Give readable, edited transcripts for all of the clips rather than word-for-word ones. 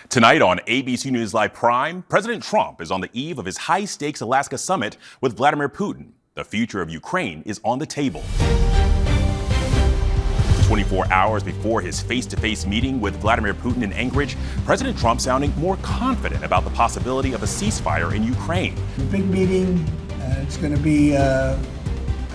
Tonight on ABC News Live Prime, President Trump is on the eve of his high-stakes Alaska summit with Vladimir Putin. The future of Ukraine is on the table. 24 hours before his face-to-face meeting with Vladimir Putin in Anchorage, President Trump sounding more confident about the possibility of a ceasefire in Ukraine. The big meeting, it's going to be, I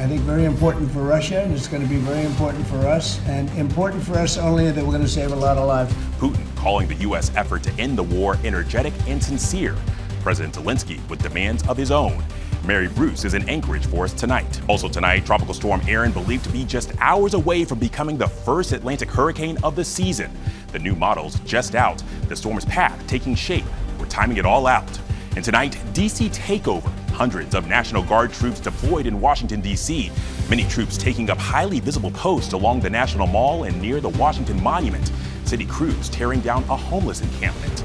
think, very important for Russia, and it's going to be very important for us, and important for us only that we're going to save a lot of lives. Putin calling the U.S. effort to end the war energetic and sincere. President Zelensky with demands of his own. Mary Bruce is in Anchorage for us tonight. Also tonight, Tropical Storm Erin believed to be just hours away from becoming the first Atlantic hurricane of the season. The new model's just out. The storm's path taking shape. We're timing it all out. And tonight, D.C. takeover. Hundreds of National Guard troops deployed in Washington, D.C. Many troops taking up highly visible posts along the National Mall and near the Washington Monument. City crews tearing down a homeless encampment.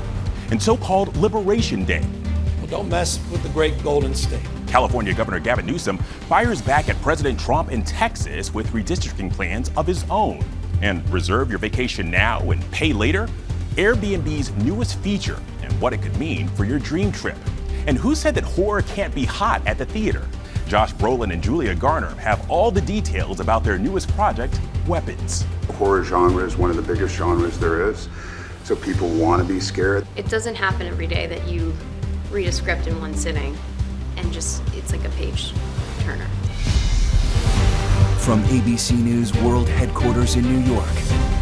And so-called Liberation Day. Well, don't mess with the great Golden State. California Governor Gavin Newsom fires back at President Trump in Texas with redistricting plans of his own. And reserve your vacation now and pay later? Airbnb's newest feature and what it could mean for your dream trip. And who said that horror can't be hot at the theater? Josh Brolin and Julia Garner have all the details about their newest project, Weapons. The horror genre is one of the biggest genres there is, so people want to be scared. It doesn't happen every day that you read a script in one sitting and it's like a page turner. From ABC News World Headquarters in New York,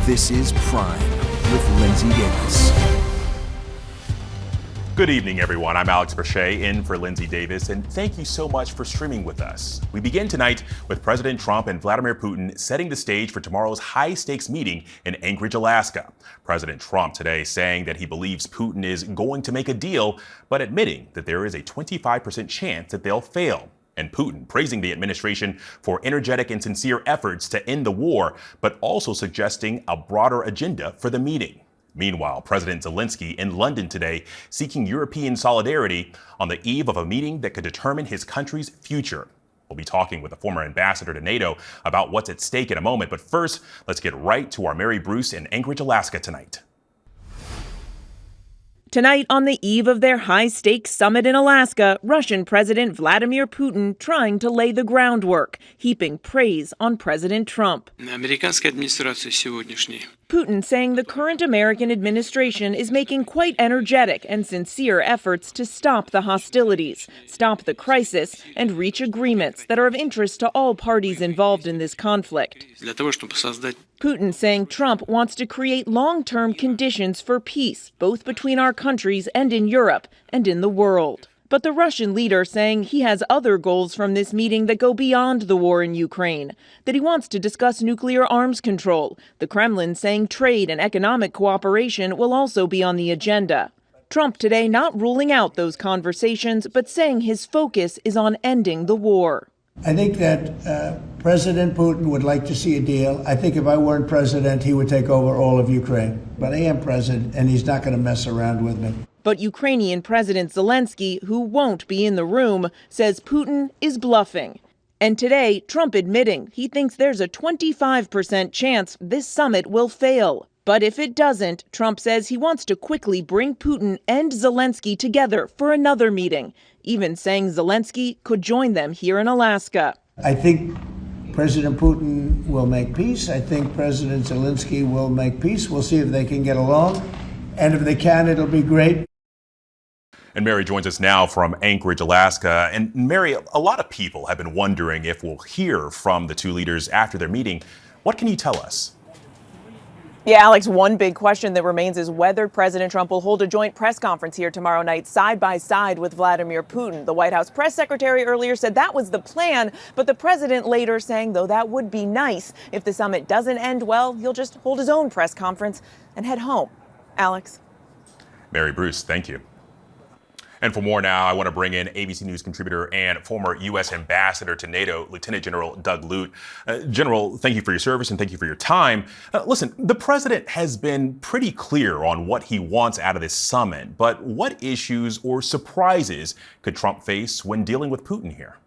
this is Prime with Linsey Davis. Good evening, everyone. I'm Alex Brachet in for Linsey Davis, and thank you so much for streaming with us. We begin tonight with President Trump and Vladimir Putin setting the stage for tomorrow's high-stakes meeting in Anchorage, Alaska. President Trump today saying that he believes Putin is going to make a deal, but admitting that there is a 25% chance that they'll fail. And Putin praising the administration for energetic and sincere efforts to end the war, but also suggesting a broader agenda for the meeting. Meanwhile, President Zelensky in London today seeking European solidarity on the eve of a meeting that could determine his country's future. We'll be talking with a former ambassador to NATO about what's at stake in a moment. But first, let's get right to our Mary Bruce in Anchorage, Alaska tonight. Tonight, on the eve of their high-stakes summit in Alaska, Russian President Vladimir Putin trying to lay the groundwork, heaping praise on President Trump. Putin saying the current American administration is making quite energetic and sincere efforts to stop the hostilities, stop the crisis, and reach agreements that are of interest to all parties involved in this conflict. Putin saying Trump wants to create long-term conditions for peace, both between our countries and in Europe and in the world. But the Russian leader saying he has other goals from this meeting that go beyond the war in Ukraine, that he wants to discuss nuclear arms control. The Kremlin saying trade and economic cooperation will also be on the agenda. Trump today not ruling out those conversations, but saying his focus is on ending the war. I think that President Putin would like to see a deal. I think if I weren't president, he would take over all of Ukraine. But I am president, and he's not going to mess around with me. But Ukrainian President Zelensky, who won't be in the room, says Putin is bluffing. And today, Trump admitting he thinks there's a 25% chance this summit will fail. But if it doesn't, Trump says he wants to quickly bring Putin and Zelensky together for another meeting, even saying Zelensky could join them here in Alaska. I think President Putin will make peace. I think President Zelensky will make peace. We'll see if they can get along. And if they can, it'll be great. And Mary joins us now from Anchorage, Alaska. And Mary, a lot of people have been wondering if we'll hear from the two leaders after their meeting. What can you tell us? Yeah, Alex, one big question that remains is whether President Trump will hold a joint press conference here tomorrow night side by side with Vladimir Putin. The White House press secretary earlier said that was the plan, but the president later saying, though that would be nice, if the summit doesn't end well, he'll just hold his own press conference and head home. Alex. Mary Bruce, thank you. And for more now, I want to bring in ABC News contributor and former U.S. ambassador to NATO, Lieutenant General Doug Lute. General, thank you for your service and thank you for your time. Listen, the president has been pretty clear on what he wants out of this summit, but what issues or surprises could Trump face when dealing with Putin here?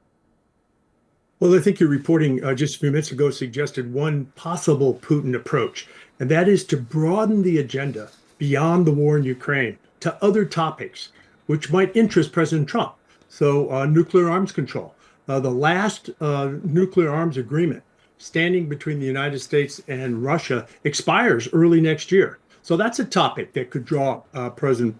Well, I think your reporting just a few minutes ago suggested one possible Putin approach, and that is to broaden the agenda beyond the war in Ukraine to other topics which might interest President Trump. So nuclear arms control. The last nuclear arms agreement standing between the United States and Russia expires early next year. So that's a topic that could draw President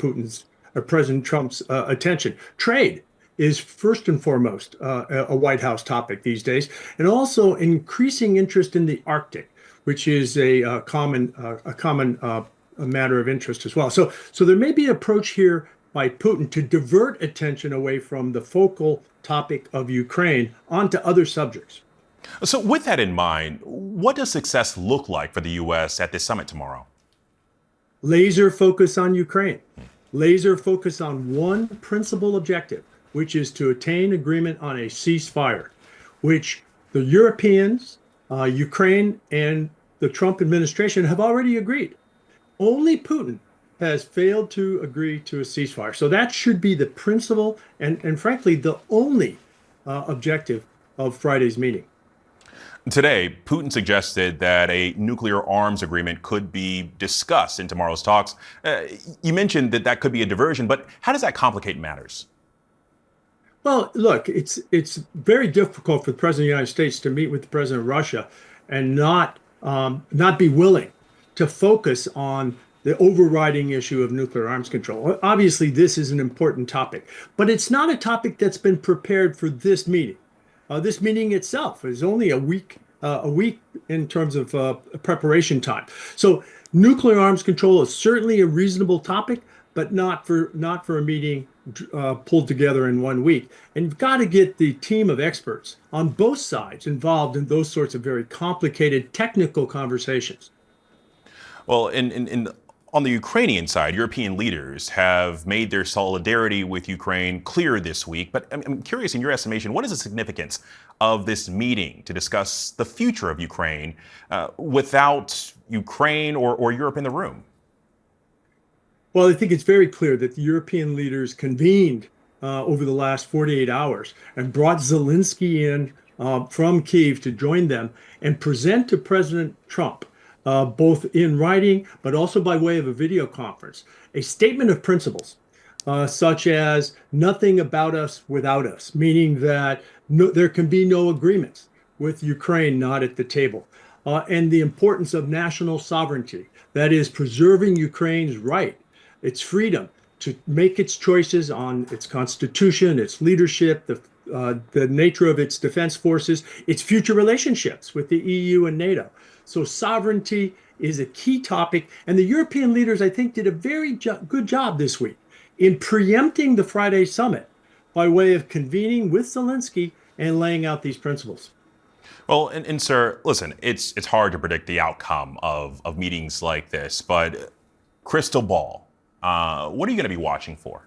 Trump's attention. Trade is first and foremost a White House topic these days, and also increasing interest in the Arctic, which is a common matter of interest as well. So there may be an approach here by Putin to divert attention away from the focal topic of Ukraine onto other subjects. So with that in mind, what does success look like for the U.S. at this summit tomorrow? Laser focus on Ukraine. Laser focus on one principal objective, which is to attain agreement on a ceasefire, which the Europeans, Ukraine, and the Trump administration have already agreed. Only Putin has failed to agree to a ceasefire. So that should be the principal and frankly, the only objective of Friday's meeting. Today, Putin suggested that a nuclear arms agreement could be discussed in tomorrow's talks. You mentioned that that could be a diversion, but how does that complicate matters? Well, look, it's very difficult for the President of the United States to meet with the President of Russia and not be willing to focus on the overriding issue of nuclear arms control. Obviously, this is an important topic, but it's not a topic that's been prepared for this meeting. This meeting itself is only a week in terms of preparation time. So nuclear arms control is certainly a reasonable topic, but not for a meeting pulled together in 1 week. And you've got to get the team of experts on both sides involved in those sorts of very complicated technical conversations. Well, on the Ukrainian side, European leaders have made their solidarity with Ukraine clear this week. But I'm curious, in your estimation, what is the significance of this meeting to discuss the future of Ukraine without Ukraine or Europe in the room? Well, I think it's very clear that the European leaders convened over the last 48 hours and brought Zelensky in from Kyiv to join them and present to President Trump, both in writing, but also by way of a video conference, a statement of principles, such as nothing about us without us, meaning that there can be no agreements with Ukraine not at the table, and the importance of national sovereignty, that is preserving Ukraine's right, its freedom to make its choices on its constitution, its leadership, the nature of its defense forces, its future relationships with the EU and NATO. So sovereignty is a key topic, and the European leaders, I think, did a very good job this week in preempting the Friday summit by way of convening with Zelensky and laying out these principles. Well, and sir, listen, it's hard to predict the outcome of meetings like this, but crystal ball, what are you going to be watching for?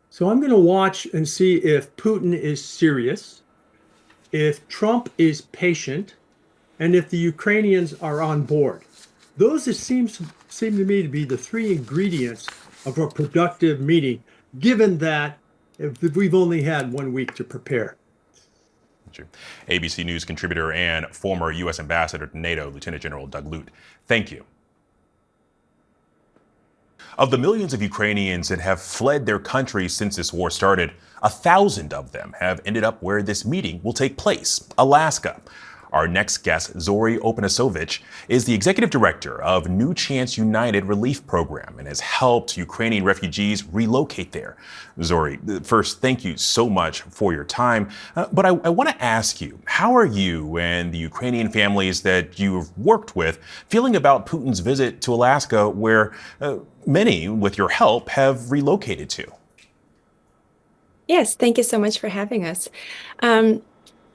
So I'm going to watch and see if Putin is serious, if Trump is patient, and if the Ukrainians are on board. Those seem to me to be the three ingredients of a productive meeting, given that we've only had 1 week to prepare. ABC News contributor and former U.S. Ambassador to NATO, Lieutenant General Doug Lute, thank you. Of the millions of Ukrainians that have fled their country since this war started, 1,000 of them have ended up where this meeting will take place, Alaska. Our next guest, Zori Opanasovic, is the executive director of New Chance United Relief Program and has helped Ukrainian refugees relocate there. Zori, first, thank you so much for your time. But I want to ask you, how are you and the Ukrainian families that you've worked with feeling about Putin's visit to Alaska, where many, with your help, have relocated to? Yes, thank you so much for having us.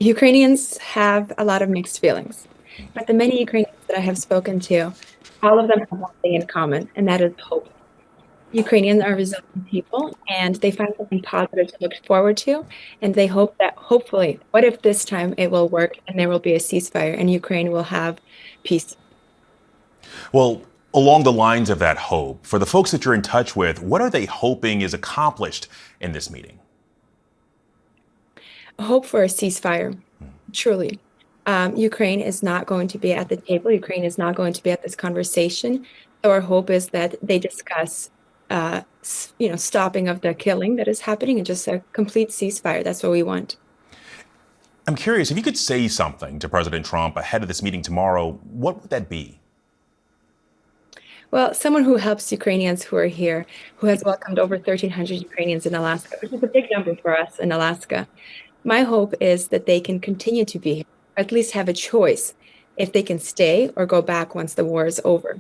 Ukrainians have a lot of mixed feelings, but the many Ukrainians that I have spoken to, all of them have one thing in common, and that is hope. Ukrainians are resilient people, and they find something positive to look forward to, and they hope that hopefully, what if this time it will work and there will be a ceasefire and Ukraine will have peace? Well, along the lines of that hope, for the folks that you're in touch with, what are they hoping is accomplished in this meeting? Hope for a ceasefire, truly. Ukraine is not going to be at the table. Ukraine is not going to be at this conversation So our hope is that they discuss, stopping of the killing that is happening and just a complete ceasefire. That's what we want. I'm curious, if you could say something to President Trump ahead of this meeting tomorrow, what would that be? Well, someone who helps Ukrainians who are here, who has welcomed over 1,300 Ukrainians in Alaska, which is a big number for us in Alaska. My hope is that they can continue to be here, at least have a choice if they can stay or go back once the war is over.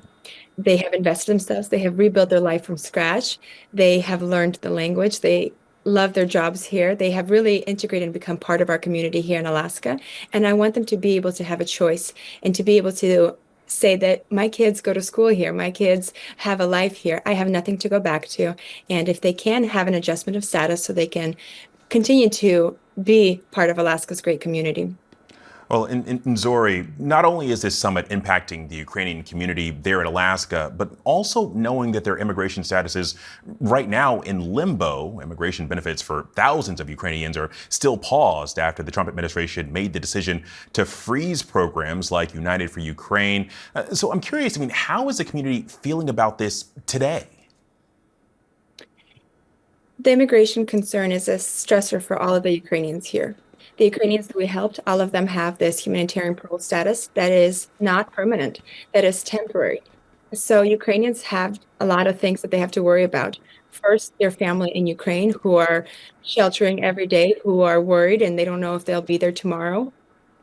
They have invested themselves. They have rebuilt their life from scratch. They have learned the language. They love their jobs here. They have really integrated and become part of our community here in Alaska. And I want them to be able to have a choice and to be able to say that my kids go to school here. My kids have a life here. I have nothing to go back to. And if they can have an adjustment of status so they can continue to be part of Alaska's great community. Well, in Zori, not only is this summit impacting the Ukrainian community there in Alaska, but also knowing that their immigration status is right now in limbo. Immigration benefits for thousands of Ukrainians are still paused after the Trump administration made the decision to freeze programs like United for Ukraine. So I'm curious, how is the community feeling about this today? The immigration concern is a stressor for all of the Ukrainians here. The Ukrainians that we helped, all of them have this humanitarian parole status that is not permanent, that is temporary. So Ukrainians have a lot of things that they have to worry about. First, their family in Ukraine who are sheltering every day, who are worried and they don't know if they'll be there tomorrow.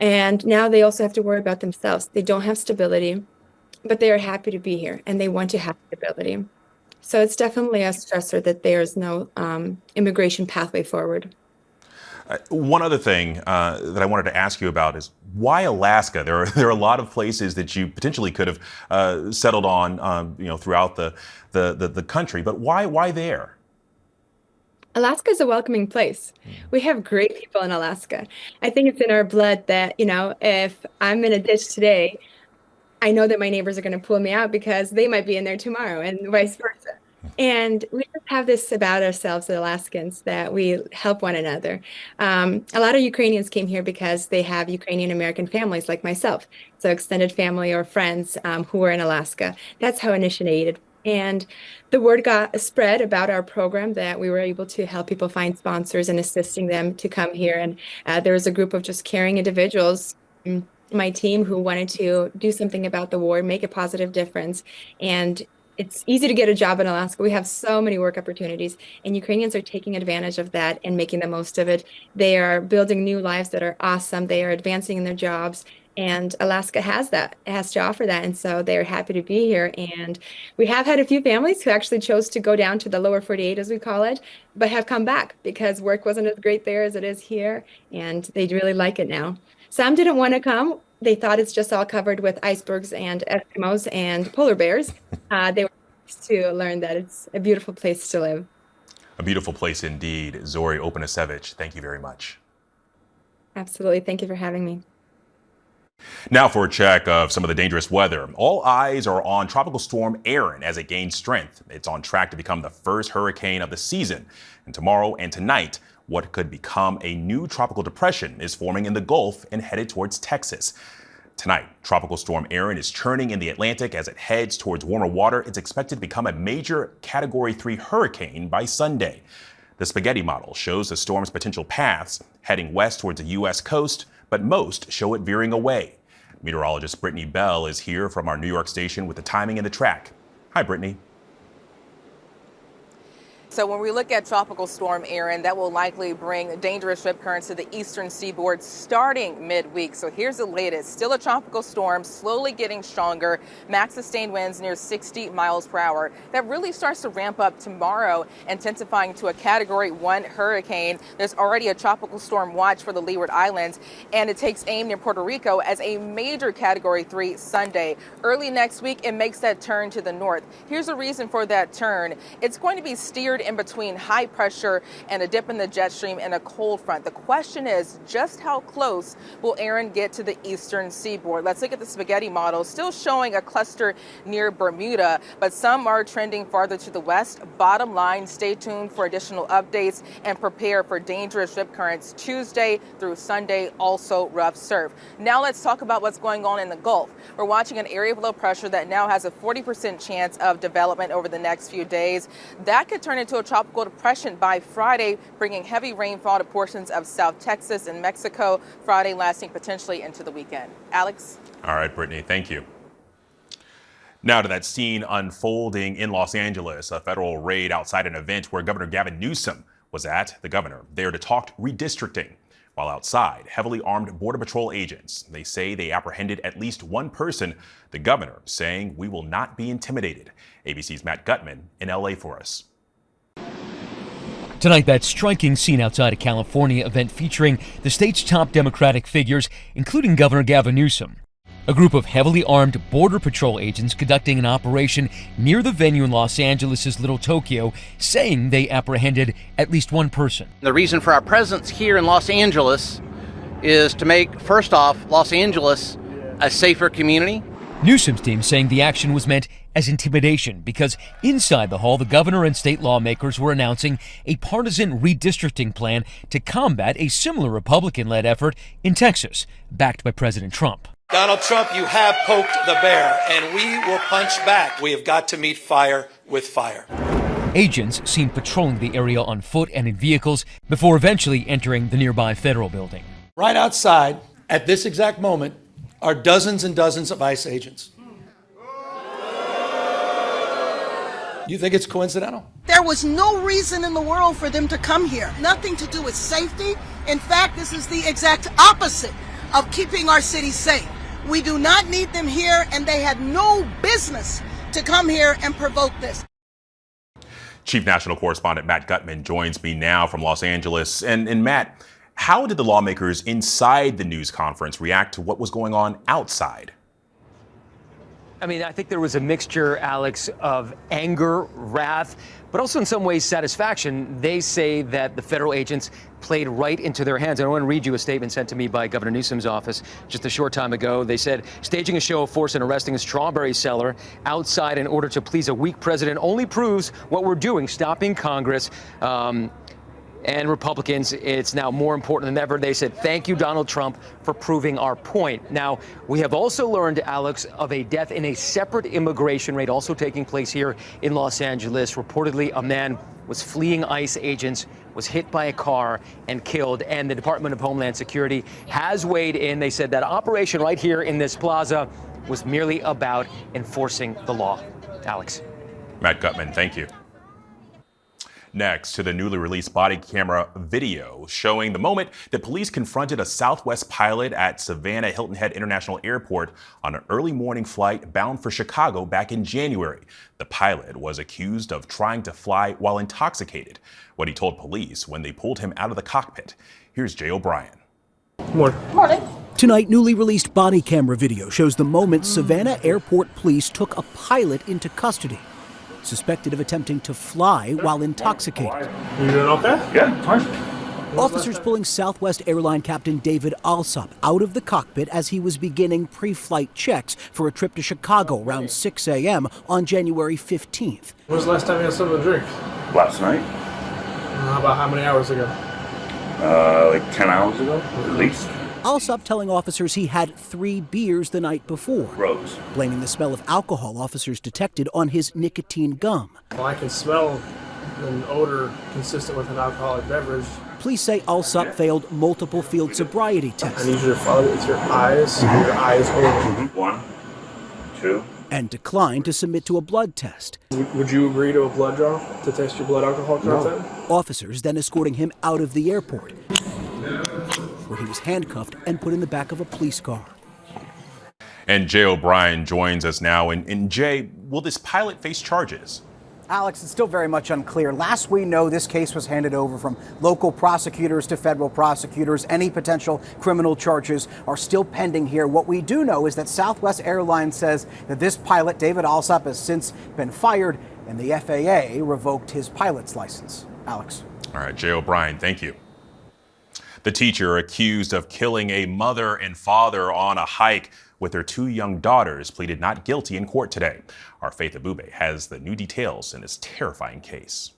And now they also have to worry about themselves. They don't have stability, but they are happy to be here and they want to have stability. So it's definitely a stressor that there's no immigration pathway forward. One other thing that I wanted to ask you about is why Alaska? There are a lot of places that you potentially could have settled on, throughout the country, but why there? Alaska is a welcoming place. We have great people in Alaska. I think it's in our blood that, if I'm in a ditch today, I know that my neighbors are going to pull me out because they might be in there tomorrow and vice versa. And we just have this about ourselves as Alaskans that we help one another. A lot of Ukrainians came here because they have Ukrainian American families like myself. So extended family or friends who are in Alaska. That's how it initiated. And the word got spread about our program that we were able to help people find sponsors and assisting them to come here. And there was a group of just caring individuals, my team, who wanted to do something about the war, make a positive difference. And it's easy to get a job in Alaska. We have so many work opportunities, and Ukrainians are taking advantage of that and making the most of it. They are building new lives that are awesome. They are advancing in their jobs, and Alaska has that. It has to offer that, and so they're happy to be here. And we have had a few families who actually chose to go down to the lower 48, as we call it, but have come back because work wasn't as great there as it is here, and they really like it now. Some didn't want to come. They thought it's just all covered with icebergs and Eskimos and polar bears. They were to learn that it's a beautiful place to live. A beautiful place indeed. Zori Opanasevich, thank you very much. Absolutely. Thank you for having me. Now for a check of some of the dangerous weather. All eyes are on Tropical Storm Erin as it gains strength. It's on track to become the first hurricane of the season. And tomorrow and tonight, what could become a new tropical depression is forming in the Gulf and headed towards Texas. Tonight, Tropical Storm Erin is churning in the Atlantic as it heads towards warmer water. It's expected to become a major Category 3 hurricane by Sunday. The spaghetti model shows the storm's potential paths heading west towards the U.S. coast, but most show it veering away. Meteorologist Brittany Bell is here from our New York station with the timing and the track. Hi, Brittany. So when we look at Tropical Storm Erin, that will likely bring dangerous rip currents to the eastern seaboard starting midweek. So here's the latest. Still a tropical storm, slowly getting stronger. Max sustained winds near 60 miles per hour. That really starts to ramp up tomorrow, intensifying to a Category 1 hurricane. There's already a tropical storm watch for the Leeward Islands, and it takes aim near Puerto Rico as a major Category 3 Sunday. Early next week, it makes that turn to the north. Here's the reason for that turn. It's going to be steered in between high pressure and a dip in the jet stream and a cold front. The question is, just how close will Erin get to the eastern seaboard? Let's look at the spaghetti model, still showing a cluster near Bermuda, but some are trending farther to the west. Bottom line, stay tuned for additional updates and prepare for dangerous rip currents Tuesday through Sunday, also rough surf. Now let's talk about what's going on in the Gulf. We're watching an area of low pressure that now has a 40% chance of development over the next few days. That could turn into a tropical depression by Friday, bringing heavy rainfall to portions of South Texas and Mexico, Friday lasting potentially into the weekend. Alex? All right, Brittany, thank you. Now to that scene unfolding in Los Angeles, a federal raid outside an event where Governor Gavin Newsom was at, the governor there to talk redistricting. While outside, heavily armed Border Patrol agents, they say they apprehended at least one person, the governor saying we will not be intimidated. ABC's Matt Gutman in LA for us. Tonight, that striking scene outside a California event featuring the state's top Democratic figures, including Governor Gavin Newsom. A group of heavily armed Border Patrol agents conducting an operation near the venue in Los Angeles' Little Tokyo, saying they apprehended at least one person. The reason for our presence here in Los Angeles is to make, first off, Los Angeles a safer community. Newsom's team saying the action was meant as intimidation because inside the hall, the governor and state lawmakers were announcing a partisan redistricting plan to combat a similar Republican-led effort in Texas, backed by President Trump. Donald Trump, you have poked the bear, and we will punch back. We have got to meet fire with fire. Agents seen patrolling the area on foot and in vehicles before eventually entering the nearby federal building. Right outside, at this exact moment, are dozens and dozens of ICE agents. You think it's coincidental? There was no reason in the world for them to come here. Nothing to do with safety. In fact, this is the exact opposite of keeping our city safe. We do not need them here, and they had no business to come here and provoke this. Chief National Correspondent Matt Gutman joins me now from Los Angeles. And Matt, how did the lawmakers inside the news conference react to what was going on outside? I mean, I think there was a mixture, Alex, of anger, wrath, but also in some ways satisfaction. They say that the federal agents played right into their hands. I want to read you a statement sent to me by Governor Newsom's office just a short time ago. They said, staging a show of force and arresting a strawberry seller outside in order to please a weak president only proves what we're doing, stopping Congress. And Republicans, it's now more important than ever. They said, thank you, Donald Trump, for proving our point. Now, we have also learned, Alex, of a death in a separate immigration raid also taking place here in Los Angeles. Reportedly, a man was fleeing ICE agents, was hit by a car and killed. And the Department of Homeland Security has weighed in. They said that operation right here in this plaza was merely about enforcing the law. Alex. Matt Gutman, thank you. Next to the newly released body camera video showing the moment that police confronted a Southwest pilot at Savannah Hilton Head International Airport on an early morning flight bound for Chicago back in January. The pilot was accused of trying to fly while intoxicated, what he told police when they pulled him out of the cockpit. Here's Jay O'Brien. Morning. Tonight, newly released body camera video shows the moment Savannah Airport police took a pilot into custody, suspected of attempting to fly while intoxicated. You doing okay? Yeah, fine. Officers pulling Southwest airline captain David Alsop out of the cockpit as he was beginning pre-flight checks for a trip to Chicago around 6 a.m. on January 15th. When was the last time you had something to drink? Last night. About how many hours ago? Like 10 hours ago, at least. Alsop telling officers he had 3 beers the night before. Gross. Blaming the smell of alcohol officers detected on his nicotine gum. Well, I can smell an odor consistent with an alcoholic beverage. Police say Alsop failed multiple field sobriety tests. I need you to follow it with your eyes. Your eyes open. 1, 2. And declined to submit to a blood test. Would you agree to a blood draw to test your blood alcohol content? No. Officers then escorting him out of the airport, where he was handcuffed and put in the back of a police car. And Jay O'Brien joins us now. And Jay, will this pilot face charges? Alex, it's still very much unclear. Last we know, this case was handed over from local prosecutors to federal prosecutors. Any potential criminal charges are still pending here. What we do know is that Southwest Airlines says that this pilot, David Alsop, has since been fired. and the FAA revoked his pilot's license. Alex. All right, Jay O'Brien, thank you. The teacher accused of killing a mother and father on a hike with their 2 young daughters pleaded not guilty in court today. Our Faith Abube has the new details in this terrifying case.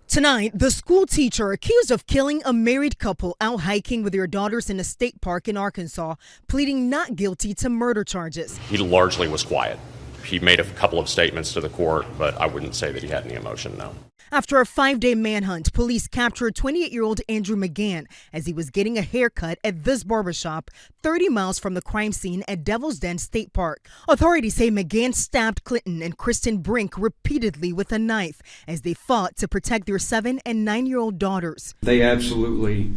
Tonight, the school teacher accused of killing a married couple out hiking with their daughters in a state park in Arkansas, pleading not guilty to murder charges. He largely was quiet. He made a couple of statements to the court, but I wouldn't say that he had any emotion, no. After a 5-day manhunt, police captured 28-year-old Andrew McGann as he was getting a haircut at this barbershop 30 miles from the crime scene at Devil's Den State Park. Authorities say McGann stabbed Clinton and Kristen Brink repeatedly with a knife as they fought to protect their 7- and 9-year-old daughters. They absolutely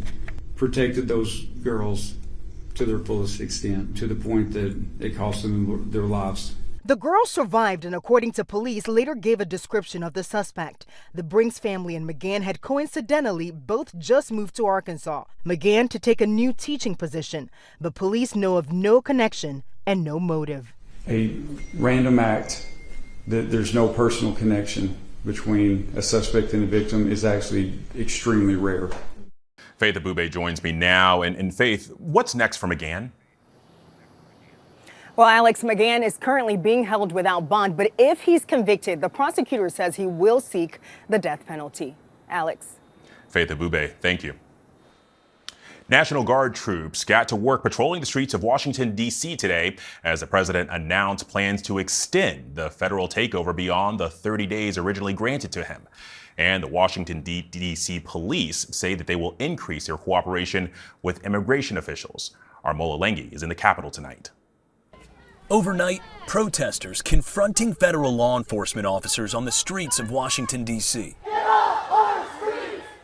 protected those girls to their fullest extent, to the point that it cost them their lives. The girls survived and, according to police, later gave a description of the suspect. The Brinks family and McGann had coincidentally both just moved to Arkansas. McGann to take a new teaching position, but police know of no connection and no motive. A random act that there's no personal connection between a suspect and a victim is actually extremely rare. Faith Abube joins me now. And Faith, what's next for McGann? Well, Alex, McGann is currently being held without bond, but if he's convicted, the prosecutor says he will seek the death penalty. Alex. Faith Abube, thank you. National Guard troops got to work patrolling the streets of Washington, D.C. today as the president announced plans to extend the federal takeover beyond the 30 days originally granted to him. And the Washington, D.C. police say that they will increase their cooperation with immigration officials. Our Mola Lengi is in the Capitol tonight. Overnight, protesters confronting federal law enforcement officers on the streets of Washington, D.C.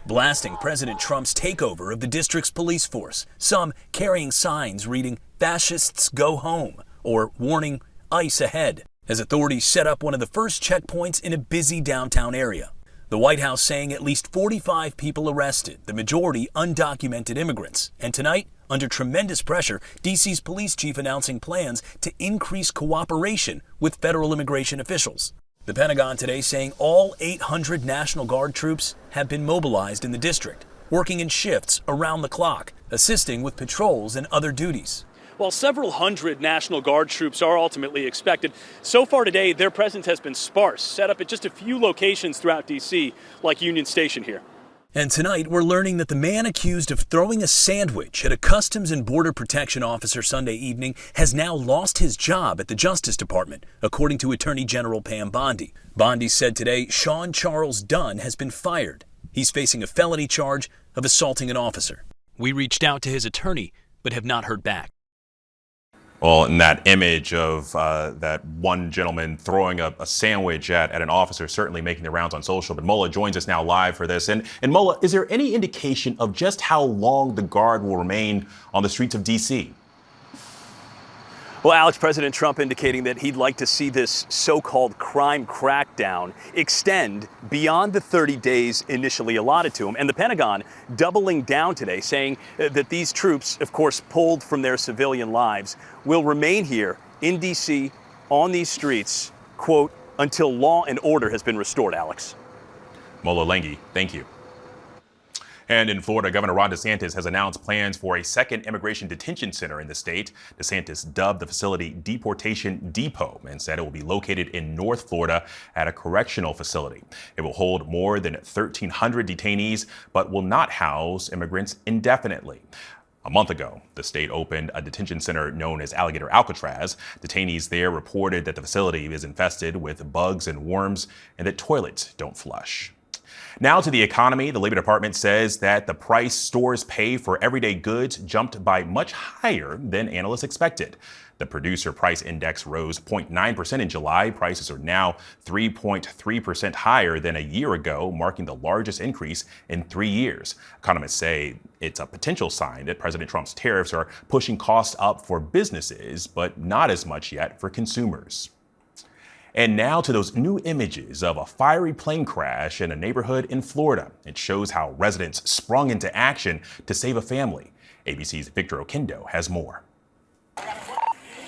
Blasting President Trump's takeover of the district's police force, some carrying signs reading, "Fascists go home," or warning, "ICE ahead," as authorities set up one of the first checkpoints in a busy downtown area. The White House saying at least 45 people arrested, the majority undocumented immigrants. And tonight, under tremendous pressure, D.C.'s police chief announcing plans to increase cooperation with federal immigration officials. The Pentagon today saying all 800 National Guard troops have been mobilized in the district, working in shifts around the clock, assisting with patrols and other duties. While several hundred National Guard troops are ultimately expected, so far today their presence has been sparse, set up at just a few locations throughout D.C., like Union Station here. And tonight, we're learning that the man accused of throwing a sandwich at a Customs and Border Protection officer Sunday evening has now lost his job at the Justice Department, according to Attorney General Pam Bondi. Bondi said today Sean Charles Dunn has been fired. He's facing a felony charge of assaulting an officer. We reached out to his attorney, but have not heard back. Well, in that image of that one gentleman throwing a sandwich at an officer, certainly making the rounds on social. But Mola joins us now live for this. And Mola, is there any indication of just how long the Guard will remain on the streets of D.C.? Well, Alex, President Trump indicating that he'd like to see this so-called crime crackdown extend beyond the 30 days initially allotted to him. And the Pentagon doubling down today, saying that these troops, of course, pulled from their civilian lives, will remain here in D.C. on these streets, quote, until law and order has been restored, Alex. Mola Lengi, thank you. And in Florida, Governor Ron DeSantis has announced plans for a second immigration detention center in the state. DeSantis dubbed the facility Deportation Depot and said it will be located in North Florida at a correctional facility. It will hold more than 1,300 detainees, but will not house immigrants indefinitely. A month ago, the state opened a detention center known as Alligator Alcatraz. Detainees there reported that the facility is infested with bugs and worms and that toilets don't flush. Now to the economy. The Labor Department says that the price stores pay for everyday goods jumped by much higher than analysts expected. The Producer Price Index rose 0.9% in July. Prices are now 3.3% higher than a year ago, marking the largest increase in 3 years. Economists say it's a potential sign that President Trump's tariffs are pushing costs up for businesses, but not as much yet for consumers. And now to those new images of a fiery plane crash in a neighborhood in Florida. It shows how residents sprung into action to save a family. ABC's Victor Oquendo has more.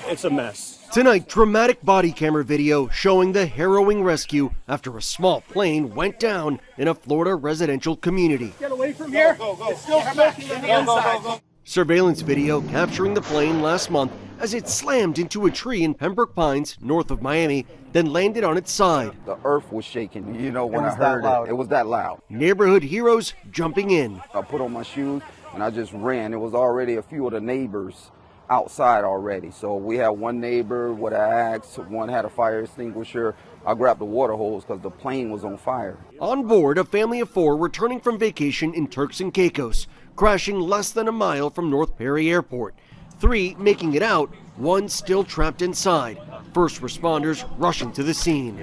It's a mess. Tonight, dramatic body camera video showing the harrowing rescue after a small plane went down in a Florida residential community. Get away from here. Go. It's still smoking on the inside. Go. Surveillance video capturing the plane last month as it slammed into a tree in Pembroke Pines, north of Miami, then landed on its side. The earth was shaking, you know, when I heard it. It was that loud. Neighborhood heroes jumping in. I put on my shoes and I just ran. It was already a few of the neighbors outside already. So we had one neighbor with an axe, one had a fire extinguisher. I grabbed the water hose because the plane was on fire. On board, a family of 4 returning from vacation in Turks and Caicos, crashing less than a mile from North Perry Airport. 3 making it out, 1 still trapped inside. First responders rushing to the scene.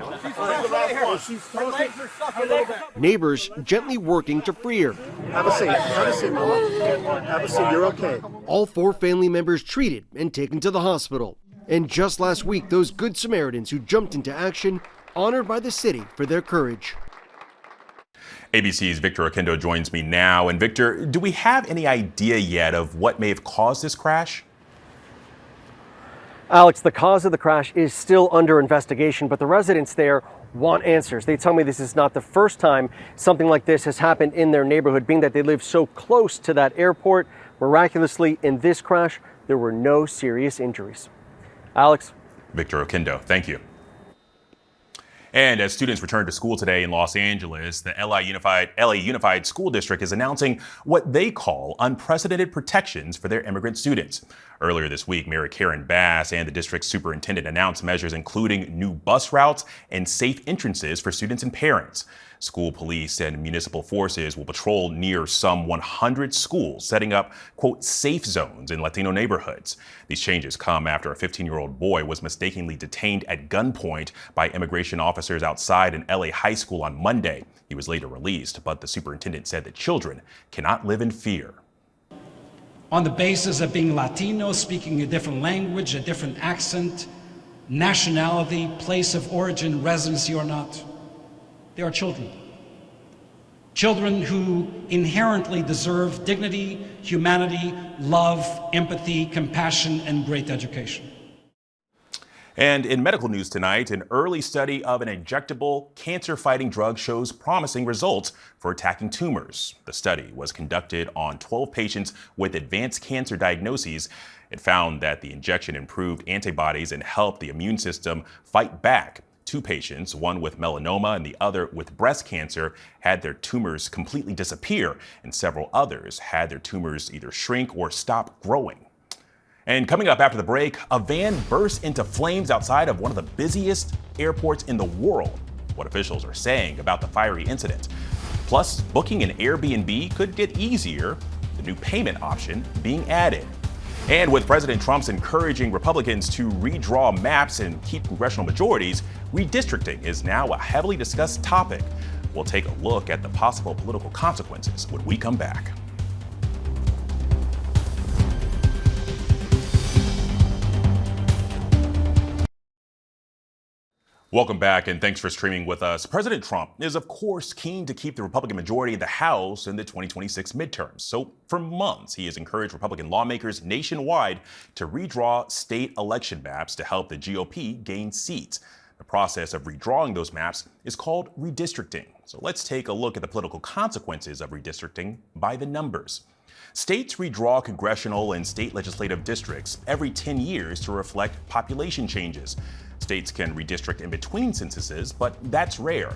Neighbors gently working to free her. Have a seat. Have a seat, Mama. Have a seat. You're okay. All 4 family members treated and taken to the hospital. And just last week, those good Samaritans who jumped into action, honored by the city for their courage. ABC's Victor Oquendo joins me now. And Victor, do we have any idea yet of what may have caused this crash? Alex, the cause of the crash is still under investigation, but the residents there want answers. They tell me this is not the first time something like this has happened in their neighborhood, being that they live so close to that airport. Miraculously, in this crash, there were no serious injuries. Alex. Victor Oquendo, thank you. And as students return to school today in Los Angeles, the LA Unified School District is announcing what they call unprecedented protections for their immigrant students. Earlier this week, Mayor Karen Bass and the district superintendent announced measures including new bus routes and safe entrances for students and parents. School police and municipal forces will patrol near some 100 schools, setting up, quote, safe zones in Latino neighborhoods. These changes come after a 15-year-old boy was mistakenly detained at gunpoint by immigration officers outside an LA high school on Monday. He was later released, but the superintendent said that children cannot live in fear. On the basis of being Latino, speaking a different language, a different accent, nationality, place of origin, residency or not, they are children. Children who inherently deserve dignity, humanity, love, empathy, compassion, and great education. And in medical news tonight, an early study of an injectable cancer-fighting drug shows promising results for attacking tumors. The study was conducted on 12 patients with advanced cancer diagnoses. It found that the injection improved antibodies and helped the immune system fight back. 2 patients, one with melanoma and the other with breast cancer, had their tumors completely disappear, and several others had their tumors either shrink or stop growing. And coming up after the break, a van burst into flames outside of one of the busiest airports in the world. What officials are saying about the fiery incident. Plus, booking an Airbnb could get easier, the new payment option being added. And with President Trump's encouraging Republicans to redraw maps and keep congressional majorities, redistricting is now a heavily discussed topic. We'll take a look at the possible political consequences when we come back. Welcome back, and thanks for streaming with us. President Trump is, of course, keen to keep the Republican majority in the House in the 2026 midterms. So for months, he has encouraged Republican lawmakers nationwide to redraw state election maps to help the GOP gain seats. The process of redrawing those maps is called redistricting. So let's take a look at the political consequences of redistricting by the numbers. States redraw congressional and state legislative districts every 10 years to reflect population changes. States can redistrict in between censuses, but that's rare.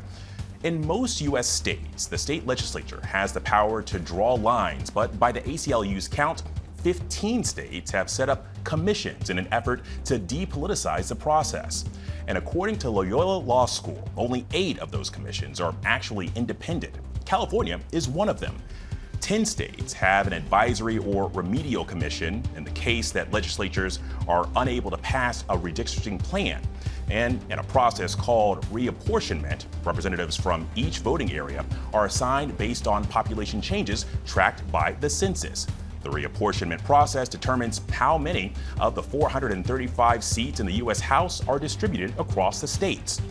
In most U.S. states, the state legislature has the power to draw lines, but by the ACLU's count, 15 states have set up commissions in an effort to depoliticize the process. And according to Loyola Law School, only 8 of those commissions are actually independent. California is one of them. 10 states have an advisory or remedial commission in the case that legislatures are unable to pass a redistricting plan. And in a process called reapportionment, representatives from each voting area are assigned based on population changes tracked by the census. The reapportionment process determines how many of the 435 seats in the U.S. House are distributed across the states.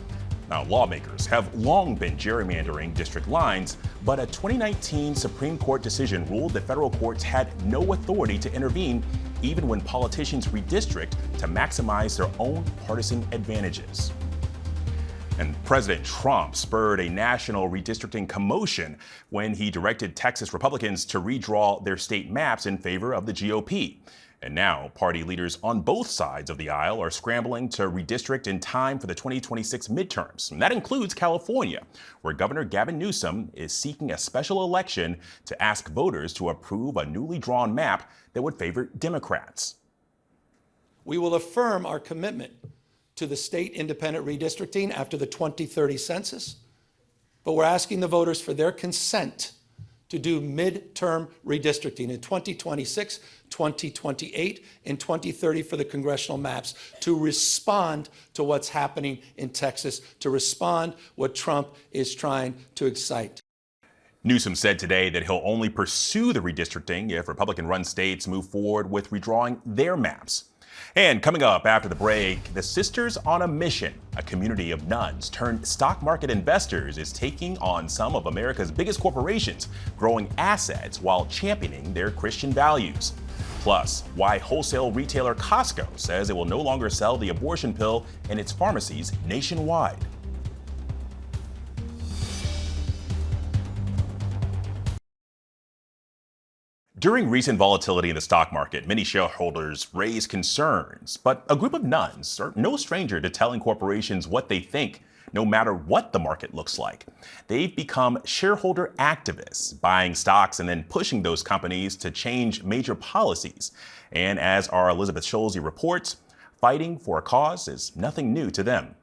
Now, lawmakers have long been gerrymandering district lines, but a 2019 Supreme Court decision ruled that federal courts had no authority to intervene, even when politicians redistrict to maximize their own partisan advantages. And President Trump spurred a national redistricting commotion when he directed Texas Republicans to redraw their state maps in favor of the GOP. And now party leaders on both sides of the aisle are scrambling to redistrict in time for the 2026 midterms. And that includes California, where Governor Gavin Newsom is seeking a special election to ask voters to approve a newly drawn map that would favor Democrats. We will affirm our commitment to the state independent redistricting after the 2030 census, but we're asking the voters for their consent to do midterm redistricting in 2026, 2028, and 2030 for the congressional maps to respond to what's happening in Texas, to respond what Trump is trying to excite. Newsom said today that he'll only pursue the redistricting if Republican-run states move forward with redrawing their maps. And coming up after the break, the Sisters on a Mission, a community of nuns turned stock market investors, is taking on some of America's biggest corporations, growing assets while championing their Christian values. Plus, why wholesale retailer Costco says it will no longer sell the abortion pill in its pharmacies nationwide. During recent volatility in the stock market, many shareholders raised concerns, but a group of nuns are no stranger to telling corporations what they think, no matter what the market looks like. They've become shareholder activists, buying stocks and then pushing those companies to change major policies. And as our Elizabeth Scholze reports, fighting for a cause is nothing new to them.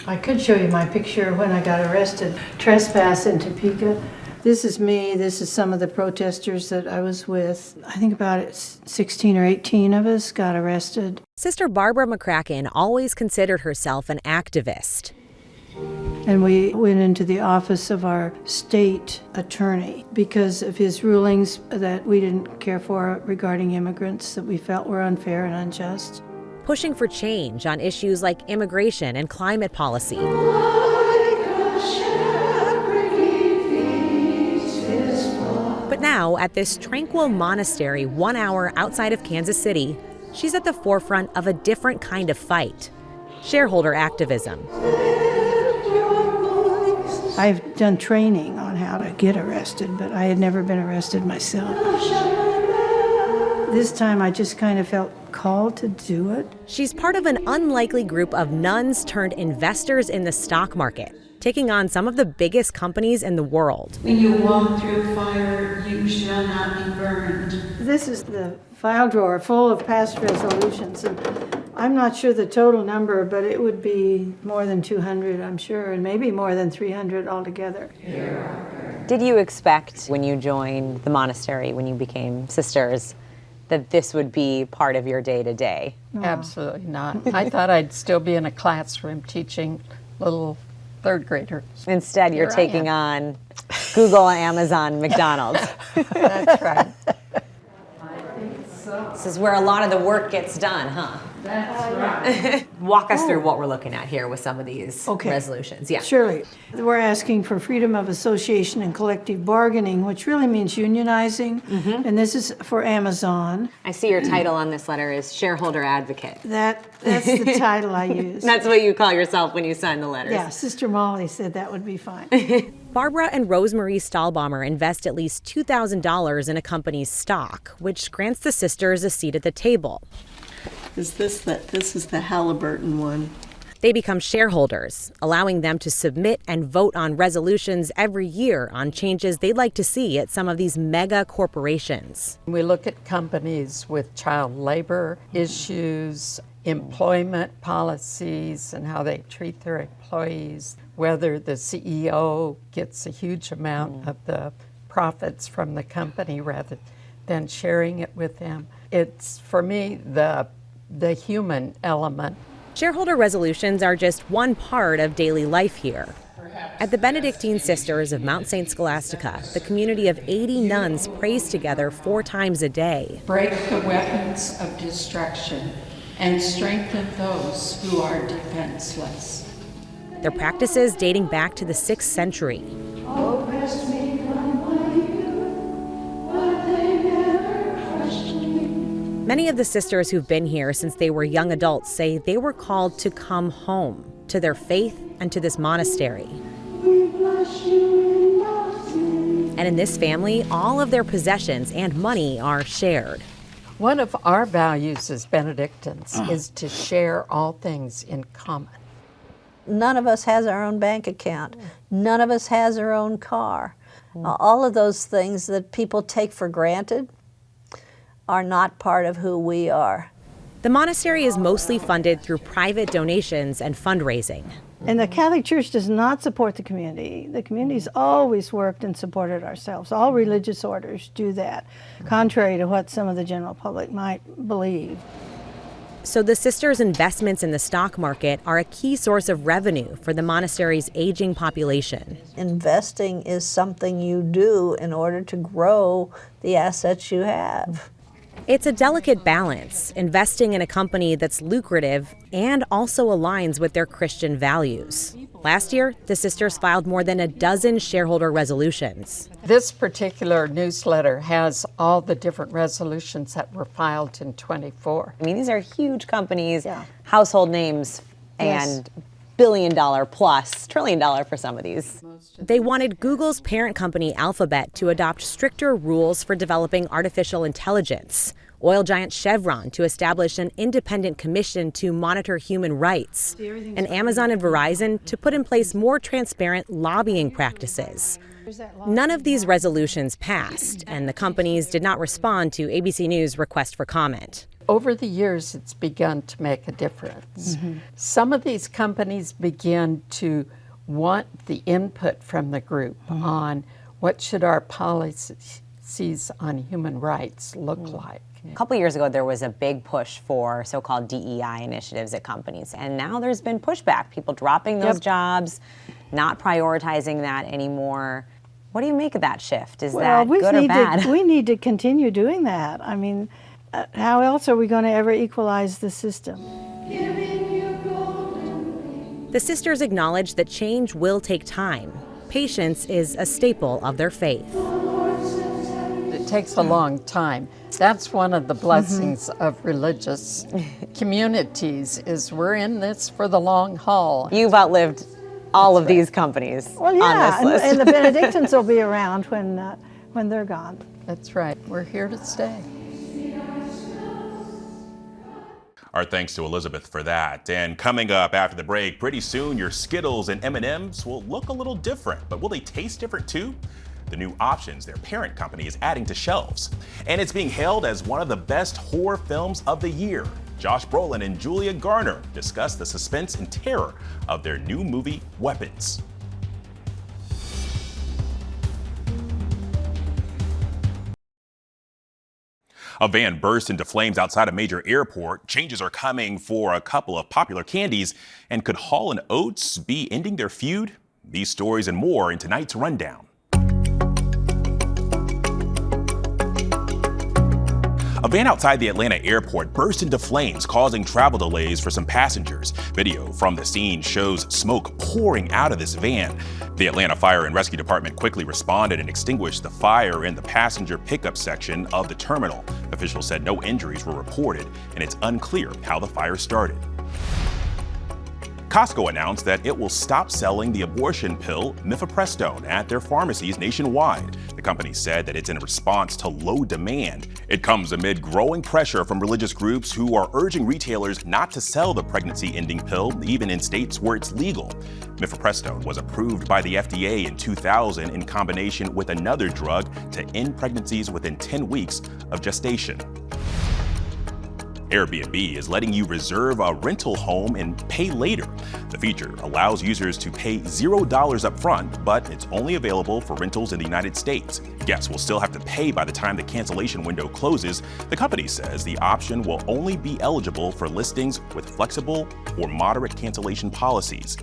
I could show you my picture when I got arrested, trespass in Topeka. This is me. This is some of the protesters that I was with. I think about 16 or 18 of us got arrested. Sister Barbara McCracken always considered herself an activist. And we went into the office of our state attorney because of his rulings that we didn't care for regarding immigrants that we felt were unfair and unjust. Pushing for change on issues like immigration and climate policy. But now, at this tranquil monastery 1 hour outside of Kansas City, she's at the forefront of a different kind of fight: shareholder activism. I've done training on how to get arrested, but I had never been arrested myself. This time I just kind of felt called to do it. She's part of an unlikely group of nuns turned investors in the stock market, taking on some of the biggest companies in the world. When you walk through fire, you shall not be burned. This is the file drawer full of past resolutions, and I'm not sure the total number, but it would be more than 200, I'm sure, and maybe more than 300 altogether. Did you expect when you joined the monastery, when you became sisters, that this would be part of your day-to-day? No. Absolutely not. I thought I'd still be in a classroom teaching little third graders. Instead, you're taking on Google, Amazon, McDonald's. That's right. This is where a lot of the work gets done, huh? That's right. Walk us through what we're looking at here with some of these resolutions. Yeah. Surely. We're asking for freedom of association and collective bargaining, which really means unionizing. And this is for Amazon. I see your title on this letter is shareholder advocate. That's the title I use. That's what you call yourself when you sign the letters. Yeah, Sister Molly said that would be fine. Barbara and Rosemarie Stahlbaumer invest at least $2,000 in a company's stock, which grants the sisters a seat at the table. This is the Halliburton one. They become shareholders, allowing them to submit and vote on resolutions every year on changes they'd like to see at some of these mega corporations. We look at companies with child labor issues, employment policies, and how they treat their employees, whether the CEO gets a huge amount of the profits from the company rather than sharing it with them. It's, for me, the human element. Shareholder resolutions are just one part of daily life here. At the Benedictine Sisters of Mount St. Scholastica, the community of 80 nuns prays together 4 times a day. Break the weapons of destruction. and strengthen those who are defenseless. Their practices dating back to the 6th century. Many of the sisters who've been here since they were young adults say they were called to come home, to their faith and to this monastery. And in this family, all of their possessions and money are shared. One of our values as Benedictines is to share all things in common. None of us has our own bank account. None of us has our own car. All of those things that people take for granted are not part of who we are. The monastery is mostly funded through private donations and fundraising. And the Catholic Church does not support the community. The community's always worked and supported ourselves. All religious orders do that, contrary to what some of the general public might believe. So the sisters' investments in the stock market are a key source of revenue for the monastery's aging population. Investing is something you do in order to grow the assets you have. It's a delicate balance, investing in a company that's lucrative and also aligns with their Christian values. Last year, the sisters filed more than a dozen shareholder resolutions. This particular newsletter has all the different resolutions that were filed in 24. I mean, these are huge companies, household names, and billion-dollar plus, trillion-dollar for some of these. They wanted Google's parent company Alphabet to adopt stricter rules for developing artificial intelligence, oil giant Chevron to establish an independent commission to monitor human rights, and Amazon and Verizon to put in place more transparent lobbying practices. None of these resolutions passed, and the companies did not respond to ABC News' request for comment. Over the years, it's begun to make a difference. Some of these companies begin to want the input from the group on what should our policies on human rights look like. A couple years ago, there was a big push for so-called DEI initiatives at companies, and now there's been pushback, people dropping those jobs, not prioritizing that anymore. What do you make of that shift? Is that good or bad? We need to continue doing that. I mean, how else are we going to ever equalize the system? The sisters acknowledge that change will take time. Patience is a staple of their faith. It takes a long time. That's one of the blessings of religious communities, is we're in this for the long haul. You've outlived all of these companies on this list. And the Benedictines will be around when they're gone. That's right. We're here to stay. Our thanks to Elizabeth for that. And coming up after the break, pretty soon your Skittles and M&Ms will look a little different, but will they taste different too? The new options their parent company is adding to shelves. And it's being hailed as one of the best horror films of the year. Josh Brolin and Julia Garner discuss the suspense and terror of their new movie, Weapons. A van burst into flames outside a major airport. Changes are coming for a couple of popular candies. And could Hall & Oates be ending their feud? These stories and more in tonight's Rundown. A van outside the Atlanta airport burst into flames, causing travel delays for some passengers. Video from the scene shows smoke pouring out of this van. The Atlanta Fire and Rescue Department quickly responded and extinguished the fire in the passenger pickup section of the terminal. Officials said no injuries were reported, and it's unclear how the fire started. Costco announced that it will stop selling the abortion pill mifepristone at their pharmacies nationwide. The company said that it's in response to low demand. It comes amid growing pressure from religious groups who are urging retailers not to sell the pregnancy-ending pill, even in states where it's legal. Mifepristone was approved by the FDA in 2000 in combination with another drug to end pregnancies within 10 weeks of gestation. Airbnb is letting you reserve a rental home and pay later. The feature allows users to pay $0 up front, but it's only available for rentals in the United States. Guests will still have to pay by the time the cancellation window closes. The company says the option will only be eligible for listings with flexible or moderate cancellation policies.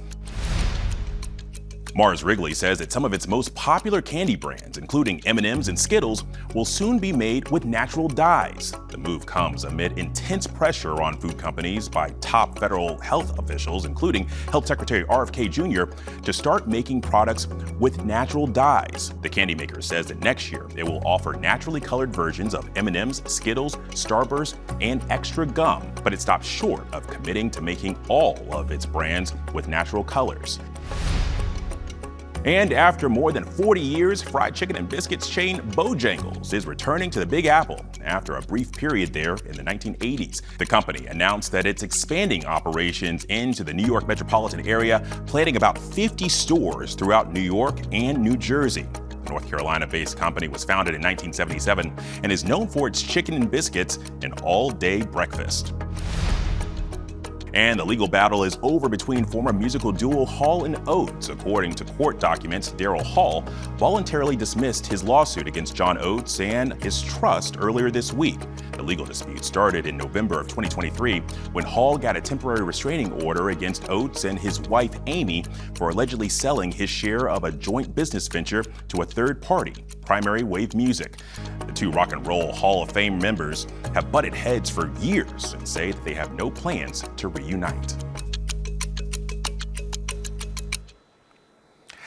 Mars Wrigley says that some of its most popular candy brands, including M&Ms and Skittles, will soon be made with natural dyes. The move comes amid intense pressure on food companies by top federal health officials, including Health Secretary RFK Jr., to start making products with natural dyes. The candy maker says that next year it will offer naturally colored versions of M&Ms, Skittles, Starburst, and Extra Gum, but it stops short of committing to making all of its brands with natural colors. And after more than 40 years, fried chicken and biscuits chain Bojangles is returning to the Big Apple after a brief period there in the 1980s. The company announced that it's expanding operations into the New York metropolitan area, planning about 50 stores throughout New York and New Jersey. The North Carolina-based company was founded in 1977 and is known for its chicken and biscuits and all-day breakfast. And the legal battle is over between former musical duo Hall and Oates. According to court documents, Daryl Hall voluntarily dismissed his lawsuit against John Oates and his trust earlier this week. The legal dispute started in November of 2023 when Hall got a temporary restraining order against Oates and his wife Amy for allegedly selling his share of a joint business venture to a third party, Primary Wave Music. The two Rock and Roll Hall of Fame members have butted heads for years and say that they have no plans to reunite.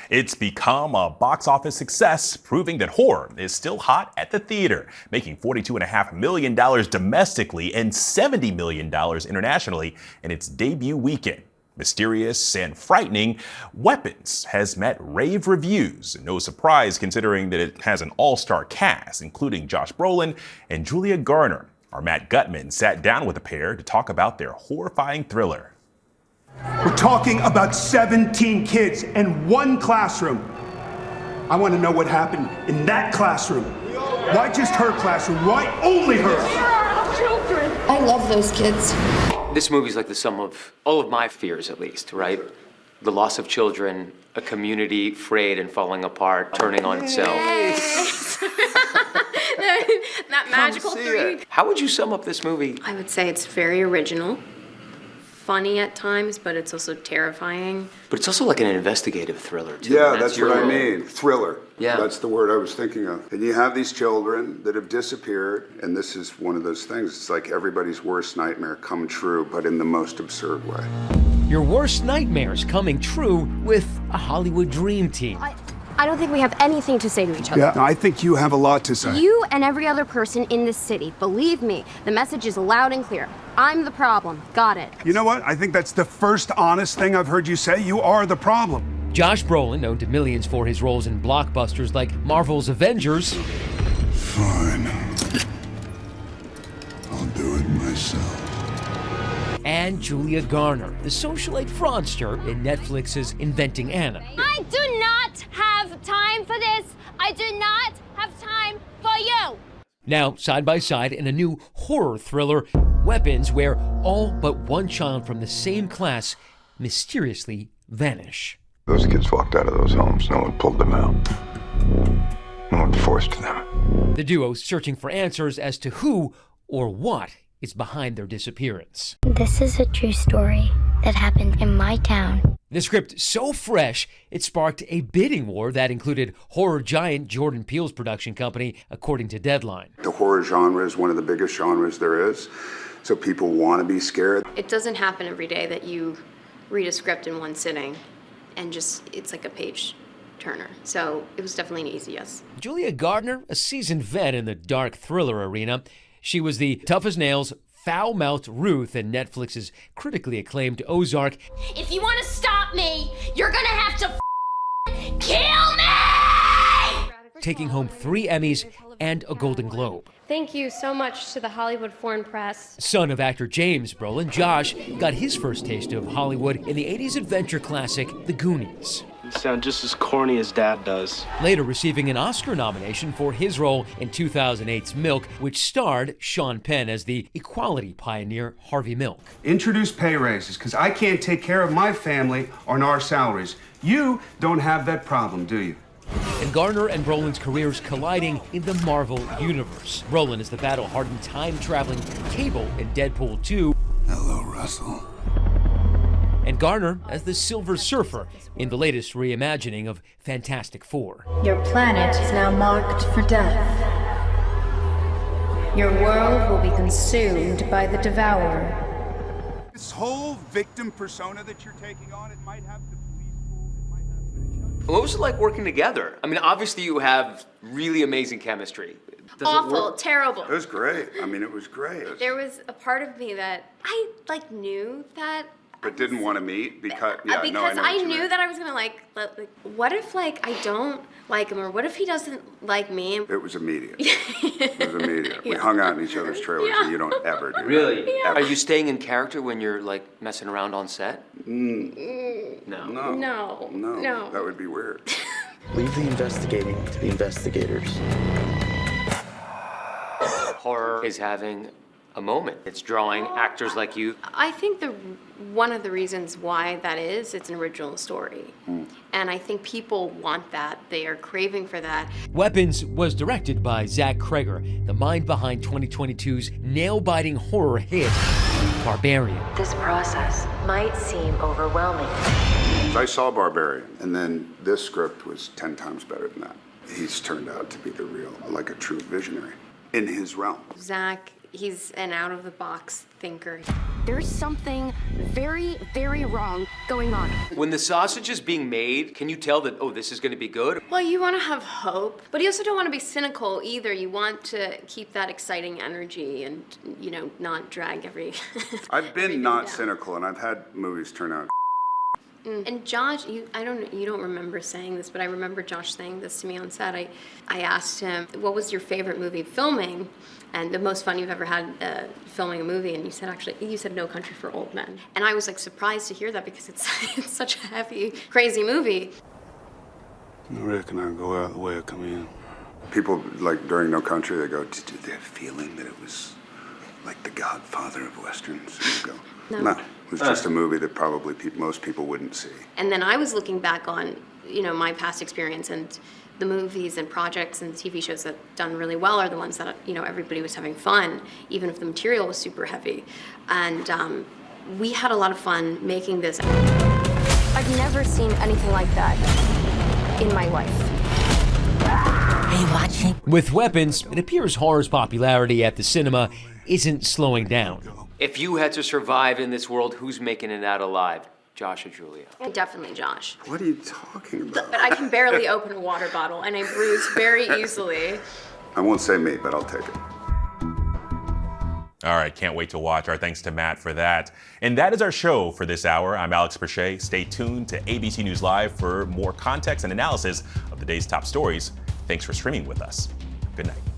It's become a box office success, proving that horror is still hot at the theater, making $42.5 million domestically and $70 million internationally in its debut weekend. Mysterious and frightening, Weapons has met rave reviews. No surprise considering that it has an all-star cast, including Josh Brolin and Julia Garner. Our Matt Gutman sat down with the pair to talk about their horrifying thriller. We're talking about 17 kids in one classroom. I want to know what happened in that classroom. Why just her classroom? Why only her? They are our children. I love those kids. This movie's like the sum of all of my fears, at least, right? The loss of children, a community frayed and falling apart, turning on itself. That magical three. How would you sum up this movie? I would say it's very original, funny at times, but it's also terrifying. But it's also like an investigative thriller, too. Yeah, that's what I mean. Thriller. Yeah. That's the word I was thinking of. And you have these children that have disappeared, and this is one of those things. It's like everybody's worst nightmare come true, but in the most absurd way. Your worst nightmares coming true with a Hollywood dream team. I don't think we have anything to say to each other. Yeah, I think you have a lot to say. You and every other person in this city, believe me, the message is loud and clear. I'm the problem. Got it. You know what? I think that's the first honest thing I've heard you say. You are the problem. Josh Brolin, known to millions for his roles in blockbusters like Marvel's Avengers. Fine. I'll do it myself. And Julia Garner, the socialite fraudster in Netflix's Inventing Anna. I do not have time for this. I do not have time for you. Now, side by side in a new horror thriller, Weapons, where all but one child from the same class mysteriously vanish. Those kids walked out of those homes. No one pulled them out. No one forced them. The duo searching for answers as to who or what is behind their disappearance. This is a true story that happened in my town. The script so fresh, it sparked a bidding war that included horror giant Jordan Peele's production company, according to Deadline. The horror genre is one of the biggest genres there is, so people want to be scared. It doesn't happen every day that you read a script in one sitting and just, it's like a page turner. So it was definitely an easy yes. Julia Garner, a seasoned vet in the dark thriller arena, she was the tough-as-nails, foul-mouthed Ruth in Netflix's critically acclaimed Ozark. If you want to stop me, you're gonna have to kill me! Taking home 3 Emmys and a Golden Globe. Thank you so much to the Hollywood Foreign Press. Son of actor James Brolin, Josh got his first taste of Hollywood in the 80s adventure classic, The Goonies. You sound just as corny as Dad does. Later receiving an Oscar nomination for his role in 2008's Milk, which starred Sean Penn as the equality pioneer Harvey Milk. Introduce pay raises, because I can't take care of my family on our salaries. You don't have that problem, do you? And Garner and Brolin's careers colliding in the Marvel Universe. Brolin is the battle-hardened time-traveling Cable in Deadpool 2. Hello, Russell. and Garner as the Silver Surfer in the latest reimagining of Fantastic Four. Your planet is now marked for death. Your world will be consumed by the Devourer. This whole victim persona that you're taking on, it might have the What was it like working together? I mean, obviously you have really amazing chemistry. Does Awful, terrible. It was great. I mean, it was great. There was a part of me that I knew that. But didn't want to meet because I knew that I was gonna like, what if I don't like him, or what if he doesn't like me? It was immediate. It was immediate. We hung out in each other's trailers, and you don't ever do Really? that. Yeah. Are you staying in character when you're like messing around on set? No. No. That would be weird. Leave the investigating to the investigators. Horror is having a moment. It's drawing actors like you. I think one of the reasons why that is, it's an original story. And I think people want that. They are craving for that. Weapons was directed by Zach Kreger, the mind behind 2022's nail-biting horror hit, Barbarian. This process might seem overwhelming. I saw Barbarian, and then this script was 10 times better than that. He's turned out to be the real, like a true visionary in his realm. Zach, he's an out-of-the-box thinker. There's something very, very wrong going on. When the sausage is being made, can you tell that, oh, this is going to be good? Well, you want to have hope, but you also don't want to be cynical either. You want to keep that exciting energy and, not drag every... I've been not cynical, and I've had movies turn out. And Josh, you don't remember saying this, but I remember Josh saying this to me on set. I asked him, what was your favorite movie filming and the most fun you've ever had filming a movie? And you said No Country for Old Men. And I was surprised to hear that because it's such a heavy, crazy movie. I reckon I'll go out the way I come in. People, during No Country, they go, did they have a feeling that it was like the Godfather of Westerns? And you go, no. It was just a movie that probably most people wouldn't see. And then I was looking back on, my past experience, and the movies and projects and TV shows that done really well are the ones that, everybody was having fun, even if the material was super heavy. And we had a lot of fun making this. I've never seen anything like that in my life. Are you watching? With Weapons, it appears horror's popularity at the cinema isn't slowing down. If you had to survive in this world, who's making it out alive? Josh or Julia? Definitely Josh. What are you talking about? But I can barely open a water bottle, and I bruise very easily. I won't say me, but I'll take it. All right, can't wait to watch. Our thanks to Matt for that. And that is our show for this hour. I'm Alex Perche. Stay tuned to ABC News Live for more context and analysis of the day's top stories. Thanks for streaming with us. Good night.